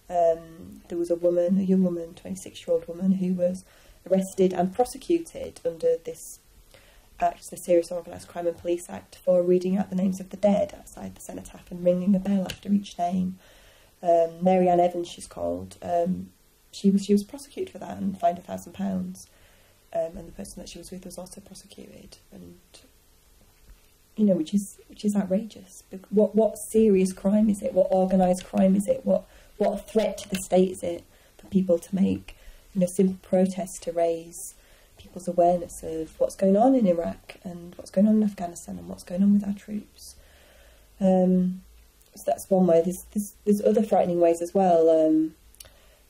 There was a young woman, 26-year-old woman, who was arrested and prosecuted under this Act, the Serious Organised Crime and Police Act, for reading out the names of the dead outside the cenotaph and ringing a bell after each name. Mary Ann Evans, she's called. She was prosecuted for that and fined £1,000. And the person that she was with was also prosecuted, and which is outrageous. What serious crime is it? What organised crime is it? What threat to the state is it for people to make simple protests to raise people's awareness of what's going on in Iraq and what's going on in Afghanistan and what's going on with our troops? So that's one way. There's other frightening ways as well.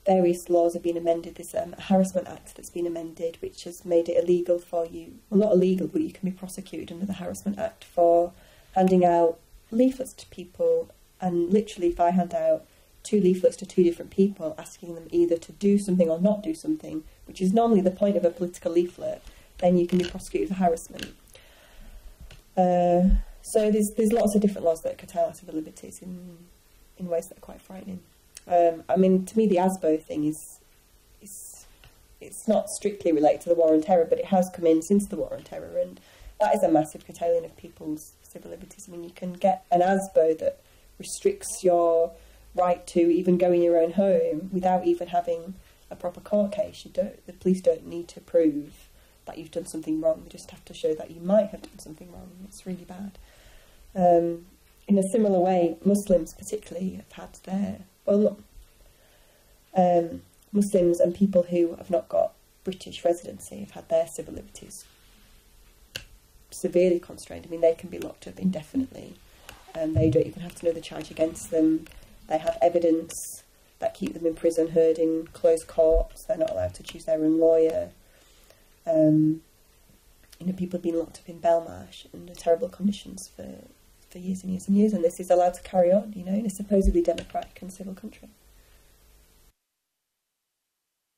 Various laws have been amended. There's a Harassment Act that's been amended, which has made it illegal for you, well, not illegal, but you can be prosecuted under the Harassment Act for handing out leaflets to people. And literally, if I hand out 2 leaflets to 2 different people, asking them either to do something or not do something, which is normally the point of a political leaflet, then you can be prosecuted for harassment. So there's lots of different laws that curtail our civil liberties in ways that are quite frightening. To me, the ASBO thing it's not strictly related to the war on terror, but it has come in since the war on terror, and that is a massive curtailing of people's civil liberties. You can get an ASBO that restricts your right to even go in your own home without even having a proper court case. The police don't need to prove that you've done something wrong. They just have to show that you might have done something wrong. It's really bad. In a similar way, Muslims particularly have had their... Muslims and people who have not got British residency have had their civil liberties severely constrained. They can be locked up indefinitely. They don't even have to know the charge against them. They have evidence that keep them in prison, heard in closed courts. They're not allowed to choose their own lawyer. People have been locked up in Belmarsh under terrible conditions for years and years and years, and this is allowed to carry on, in a supposedly democratic and civil country.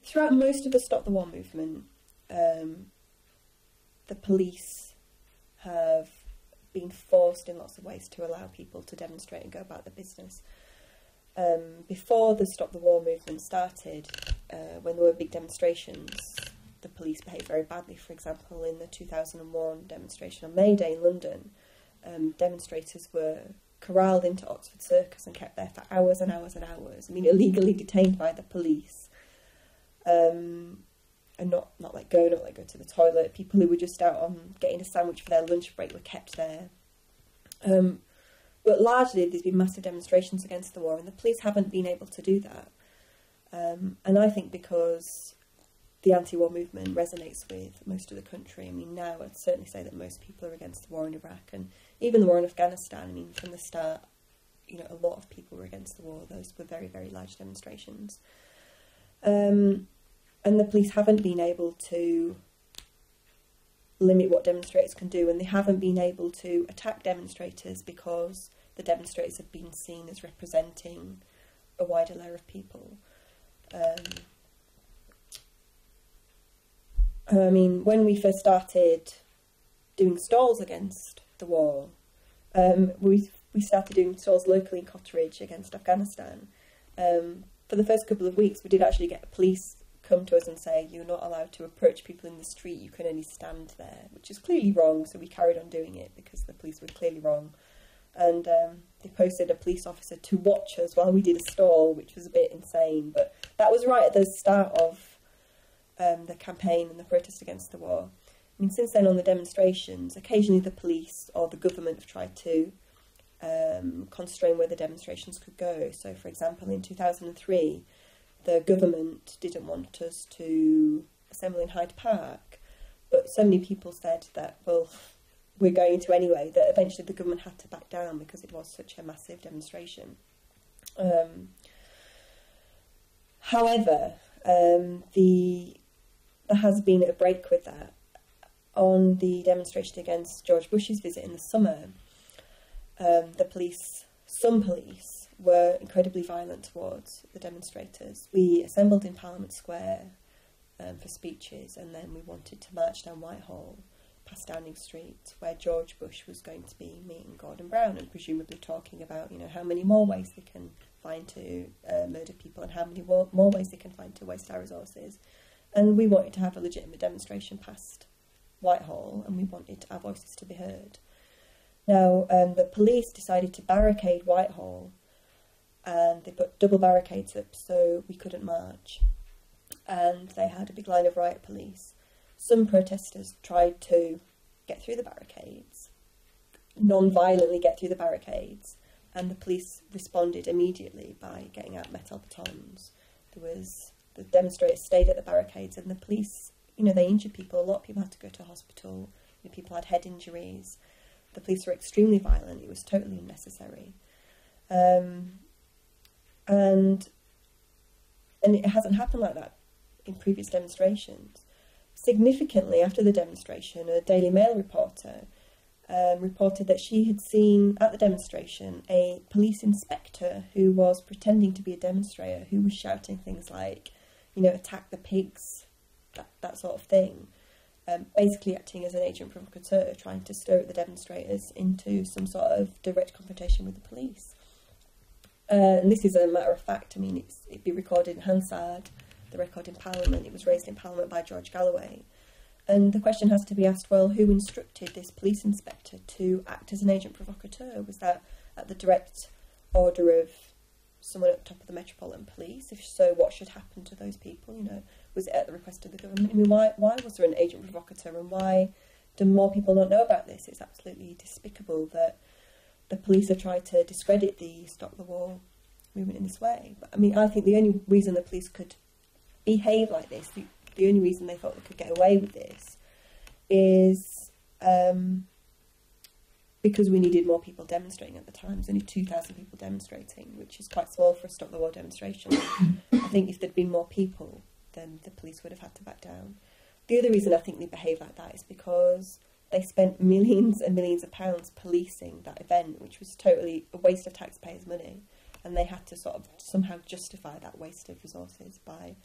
Throughout most of the Stop the War movement, the police have been forced in lots of ways to allow people to demonstrate and go about their business. Before the Stop the War movement started, when there were big demonstrations, the police behaved very badly. For example, in the 2001 demonstration on May Day in London, demonstrators were corralled into Oxford Circus and kept there for hours and hours and hours. Illegally detained by the police, and not let go to the toilet. People who were just out on getting a sandwich for their lunch break were kept there. But largely, there's been massive demonstrations against the war, and the police haven't been able to do that. And I think because the anti-war movement resonates with most of the country. Now I'd certainly say that most people are against the war in Iraq, and even the war in Afghanistan. From the start, a lot of people were against the war. Those were very, very large demonstrations. And the police haven't been able to limit what demonstrators can do, and they haven't been able to attack demonstrators because the demonstrators have been seen as representing a wider layer of people. When we first started doing stalls against the war, we started doing stalls locally in Cotteridge against Afghanistan. For the first couple of weeks, we did actually get the police come to us and say, you're not allowed to approach people in the street, you can only stand there, which is clearly wrong, so we carried on doing it because the police were clearly wrong. And they posted a police officer to watch us while we did a stall, which was a bit insane, but that was right at the start of the campaign and the protest against the war. Since then on the demonstrations, occasionally the police or the government have tried to constrain where the demonstrations could go. So, for example, in 2003, the government didn't want us to assemble in Hyde Park, but so many people said that, well, we're going to anyway, that eventually the government had to back down because it was such a massive demonstration. However, there has been a break with that. On the demonstration against George Bush's visit in the summer, some police were incredibly violent towards the demonstrators. We assembled in Parliament Square for speeches, and then we wanted to march down Whitehall. past Downing Street, where George Bush was going to be meeting Gordon Brown and presumably talking about, how many more ways they can find to murder people and how many more ways they can find to waste our resources. And we wanted to have a legitimate demonstration past Whitehall, and we wanted our voices to be heard. Now, the police decided to barricade Whitehall, and they put double barricades up so we couldn't march. And they had a big line of riot police. Some protesters tried to get through the barricades, non-violently get through the barricades, and the police responded immediately by getting out metal batons. The demonstrators stayed at the barricades, and the police, they injured people. A lot of people had to go to hospital. People had head injuries. The police were extremely violent. It was totally unnecessary. And it hasn't happened like that in previous demonstrations. Significantly, after the demonstration, a Daily Mail reporter reported that she had seen at the demonstration a police inspector who was pretending to be a demonstrator, who was shouting things like, attack the pigs, that sort of thing. Basically acting as an agent provocateur, trying to stir the demonstrators into some sort of direct confrontation with the police. And this is a matter of fact. It'd be recorded in Hansard, the record in Parliament. It was raised in Parliament by George Galloway. And the question has to be asked, well, who instructed this police inspector to act as an agent provocateur? Was that at the direct order of someone at the top of the Metropolitan Police? If so, what should happen to those people? Was it at the request of the government? Why was there an agent provocateur, and why do more people not know about this? It's absolutely despicable that the police have tried to discredit the Stop the War movement in this way. But I think the only reason the police could behave like this, the only reason they thought they could get away with this, is because we needed more people demonstrating at the time. There's only 2,000 people demonstrating, which is quite small for a Stop the War demonstration. I think if there'd been more people, then the police would have had to back down. The other reason I think they behave like that is because they spent millions and millions of pounds policing that event, which was totally a waste of taxpayers' money, and they had to sort of somehow justify that waste of resources by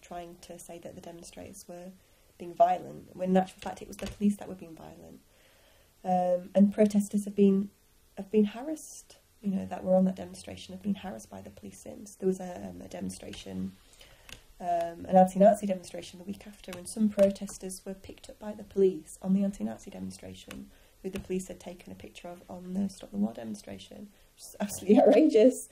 trying to say that the demonstrators were being violent, when in actual fact it was the police that were being violent. And protesters have been harassed, that were on that demonstration, have been harassed by the police since. There was a demonstration, an anti-Nazi demonstration the week after, and some protesters were picked up by the police on the anti-Nazi demonstration, who the police had taken a picture of on the Stop the War demonstration, which is absolutely outrageous.